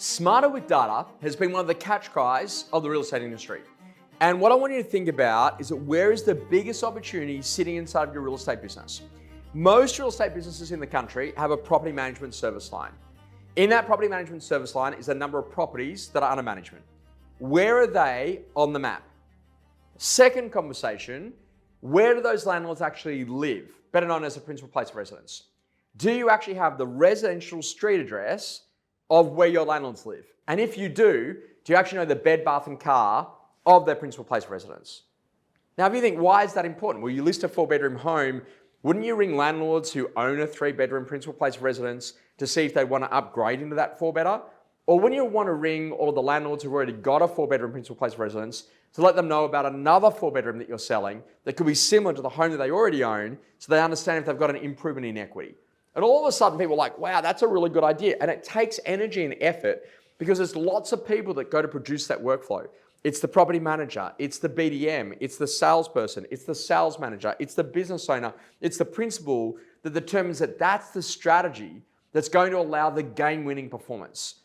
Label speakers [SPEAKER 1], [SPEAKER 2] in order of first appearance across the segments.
[SPEAKER 1] Smarter with data has been one of the catch cries of the real estate industry. And what I want you to think about is that where is the biggest opportunity sitting inside of your real estate business? Most real estate businesses in the country have a property management service line. In that property management service line is a number of properties that are under management. Where are they on the map? Second conversation, where do those landlords actually live, better known as a principal place of residence? Do you actually have the residential street address of where your landlords live? And if you do you actually know the bed, bath and car of their principal place of residence? Now, if you think, why is that important? Well, you list a 4-bedroom home, wouldn't you ring landlords who own a 3-bedroom principal place of residence to see if they want to upgrade into that 4-bedder? Or wouldn't you want to ring all of the landlords who've already got a 4-bedroom principal place of residence to let them know about another 4-bedroom that you're selling that could be similar to the home that they already own, so they understand if they've got an improvement in equity? And all of a sudden people are like, wow, that's a really good idea. And it takes energy and effort because there's lots of people that go to produce that workflow. It's the property manager, it's the BDM, it's the salesperson, it's the sales manager, it's the business owner, it's the principal that determines that that's the strategy that's going to allow the game-winning performance.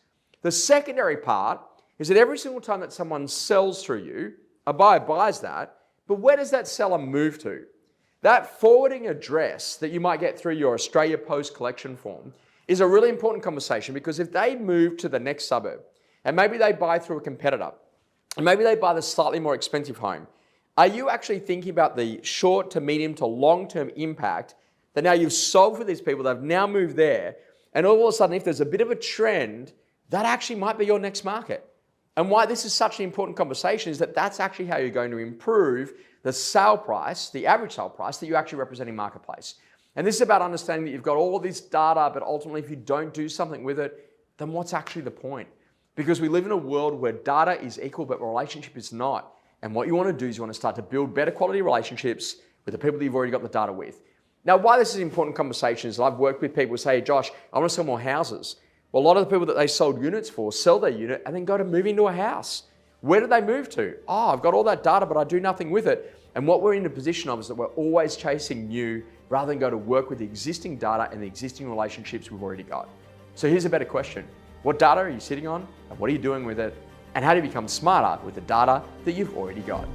[SPEAKER 1] The secondary part is that every single time that someone sells through you, a buyer buys that, but where does that seller move to? That forwarding address that you might get through your Australia Post collection form is a really important conversation, because if they move to the next suburb and maybe they buy through a competitor and maybe they buy the slightly more expensive home, are you actually thinking about the short to medium to long-term impact that now you've solved for these people, they've now moved there, and all of a sudden if there's a bit of a trend, that actually might be your next market? And why this is such an important conversation is that that's actually how you're going to improve the sale price, the average sale price that you actually represent in marketplace. And this is about understanding that you've got all this data, but ultimately if you don't do something with it, then what's actually the point? Because we live in a world where data is equal, but relationship is not. And what you want to do is you want to start to build better quality relationships with the people that you've already got the data with. Now, why this is important conversation is I've worked with people who say, hey, Josh, I want to sell more houses. Well, a lot of the people that they sold units for sell their unit and then go to move into a house. Where do they move to? Oh, I've got all that data, but I do nothing with it. And what we're in a position of is that we're always chasing new rather than go to work with the existing data and the existing relationships we've already got. So here's a better question. What data are you sitting on? And what are you doing with it? And how do you become smarter with the data that you've already got?